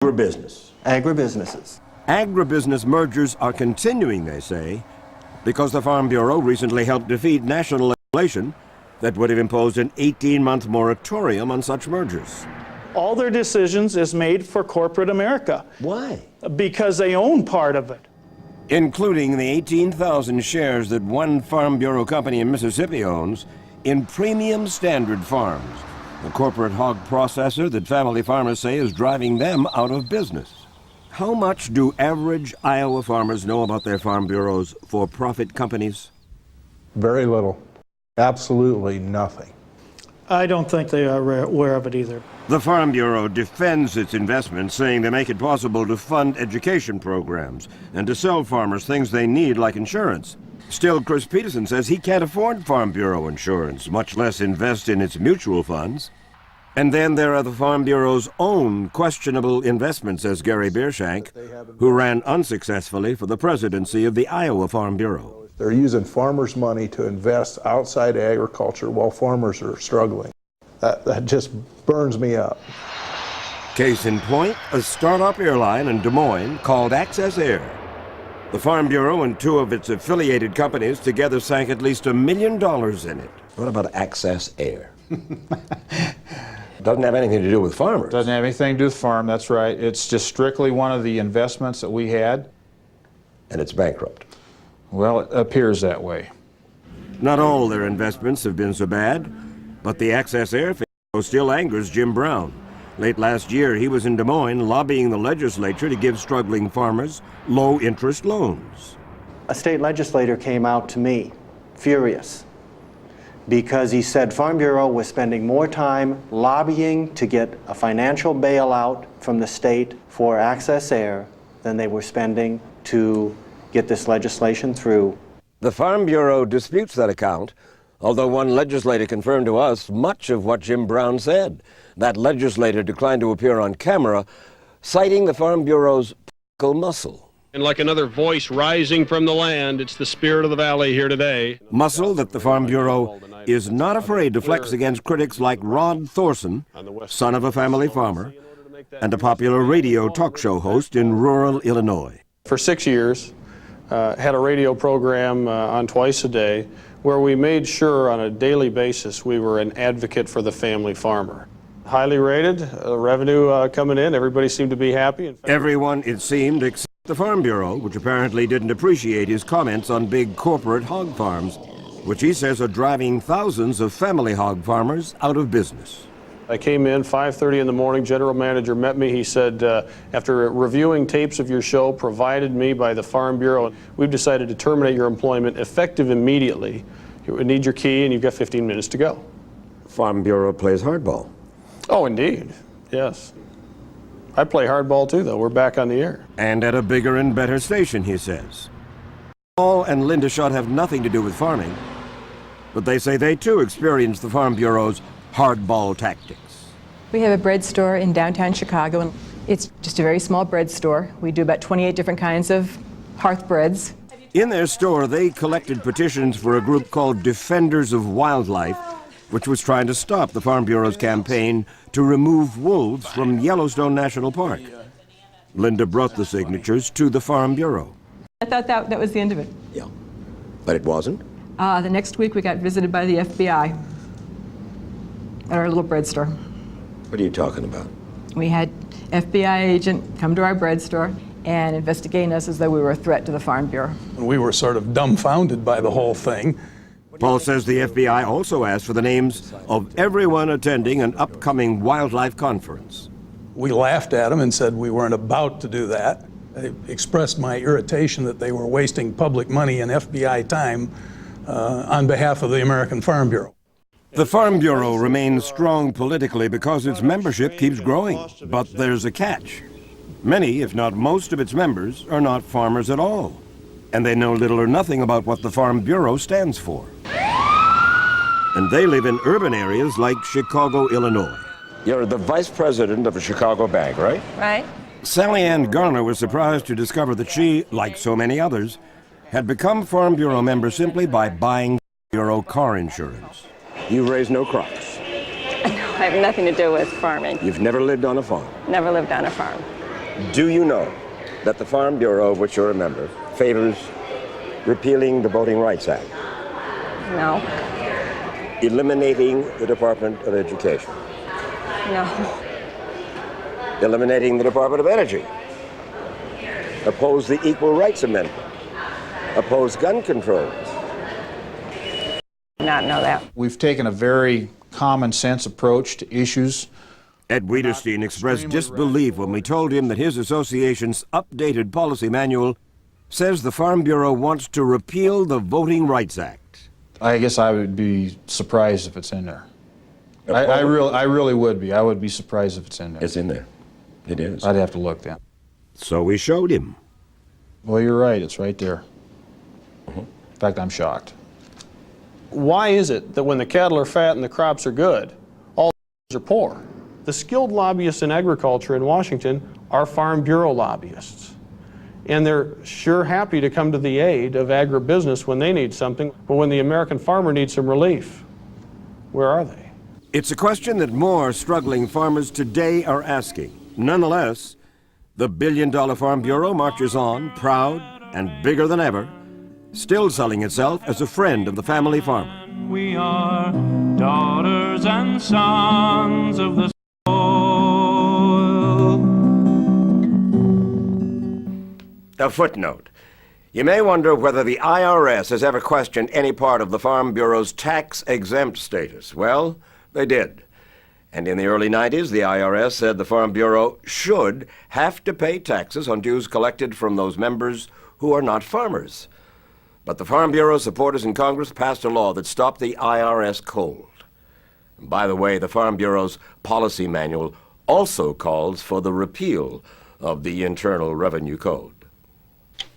Agribusiness. Agribusinesses. Agribusiness mergers are continuing, they say, because the Farm Bureau recently helped defeat national legislation that would have imposed an 18-month moratorium on such mergers. All their decisions is made for corporate America. Why? Because they own part of it. Including the 18,000 shares that one Farm Bureau company in Mississippi owns in Premium Standard Farms, the corporate hog processor that family farmers say is driving them out of business. How much do average Iowa farmers know about their Farm Bureau's for-profit companies? Very little. Absolutely nothing. I don't think they are aware of it either. The Farm Bureau defends its investments, saying they make it possible to fund education programs and to sell farmers things they need, like insurance. Still, Chris Peterson says he can't afford Farm Bureau insurance, much less invest in its mutual funds. And then there are the Farm Bureau's own questionable investments, says Gary Beershank, who ran unsuccessfully for the presidency of the Iowa Farm Bureau. They're using farmers' money to invest outside agriculture while farmers are struggling. That just burns me up. Case in point, a startup airline in Des Moines called Access Air. The Farm Bureau and two of its affiliated companies together sank at least $1 million in it. What about Access Air? Doesn't have anything to do with farmers. Doesn't have anything to do with farm, that's right. It's just strictly one of the investments that we had. And it's bankrupt. Well, it appears that way. Not all their investments have been so bad, but the Access Air failure still angers Jim Brown. Late last year, he was in Des Moines lobbying the legislature to give struggling farmers low-interest loans. A state legislator came out to me, furious, because he said Farm Bureau was spending more time lobbying to get a financial bailout from the state for Access Air than they were spending to get this legislation through. The Farm Bureau disputes that account, although one legislator confirmed to us much of what Jim Brown said. That legislator declined to appear on camera, citing the Farm Bureau's political muscle. And like another voice rising from the land, it's the spirit of the valley here today. Muscle that the Farm Bureau is not afraid to flex against critics like Rod Thorson, son of a family farmer, and a popular radio talk show host in rural Illinois. For 6 years, had a radio program on twice a day where we made sure on a daily basis we were an advocate for the family farmer. Highly rated, revenue coming in, everybody seemed to be happy. Everyone, it seemed, except the Farm Bureau, which apparently didn't appreciate his comments on big corporate hog farms, which he says are driving thousands of family hog farmers out of business. I came in 5:30 in the morning, general manager met me. He said, after reviewing tapes of your show provided me by the Farm Bureau, we've decided to terminate your employment effective immediately. You need your key and you've got 15 minutes to go. Farm Bureau plays hardball. Oh, indeed, yes. I play hardball too, though. We're back on the air. And at a bigger and better station, he says. Paul and Linda Schutt have nothing to do with farming, but they say they too experienced the Farm Bureau's hardball tactics. We have a bread store in downtown Chicago, and it's just a very small bread store. We do about 28 different kinds of hearth breads. In their store, they collected petitions for a group called Defenders of Wildlife, which was trying to stop the Farm Bureau's campaign to remove wolves from Yellowstone National Park. Linda brought the signatures to the Farm Bureau. I thought that was the end of it. Yeah, but it wasn't? The next week we got visited by the FBI at our little bread store. What are you talking about? We had FBI agent come to our bread store and investigating us as though we were a threat to the Farm Bureau. We were sort of dumbfounded by the whole thing. Paul says the FBI also asked for the names of everyone attending an upcoming wildlife conference. We laughed at them and said we weren't about to do that. I expressed my irritation that they were wasting public money and FBI time on behalf of the American Farm Bureau. The Farm Bureau remains strong politically because its membership keeps growing, but there's a catch. Many, if not most of its members, are not farmers at all, and they know little or nothing about what the Farm Bureau stands for. And they live in urban areas like Chicago, Illinois. You're the vice president of a Chicago bank, right? Right. Sally Ann Garner was surprised to discover that she, like so many others, had become Farm Bureau member simply by buying Bureau car insurance. You raise no crops. No, I have nothing to do with farming. You've never lived on a farm? Never lived on a farm. Do you know that the Farm Bureau, of which you're a member, favors repealing the Voting Rights Act, No. eliminating the Department of Education, No. eliminating the Department of Energy, oppose the Equal Rights Amendment, oppose gun control? Not know that. We've taken a very common sense approach to issues. Ed Wiederstein expressed disbelief when we told him that his association's updated policy manual says the Farm Bureau wants to repeal the Voting Rights Act. I guess I would be surprised if it's in there. I really would be. I would be surprised if it's in there. It's in there. It is. I'd have to look then. So we showed him. Well, you're right. It's right there. In fact, I'm shocked. Why is it that when the cattle are fat and the crops are good, all are poor? The skilled lobbyists in agriculture in Washington are Farm Bureau lobbyists. And they're sure happy to come to the aid of agribusiness when they need something, but when the American farmer needs some relief, where are they? It's a question that more struggling farmers today are asking. Nonetheless, the billion-dollar Farm Bureau marches on, proud and bigger than ever, still selling itself as a friend of the family farmer. We are daughters and sons of the A footnote. You may wonder whether the IRS has ever questioned any part of the Farm Bureau's tax-exempt status. Well, they did. And in the early 90s, the IRS said the Farm Bureau should have to pay taxes on dues collected from those members who are not farmers. But the Farm Bureau supporters in Congress passed a law that stopped the IRS cold. And by the way, the Farm Bureau's policy manual also calls for the repeal of the Internal Revenue Code.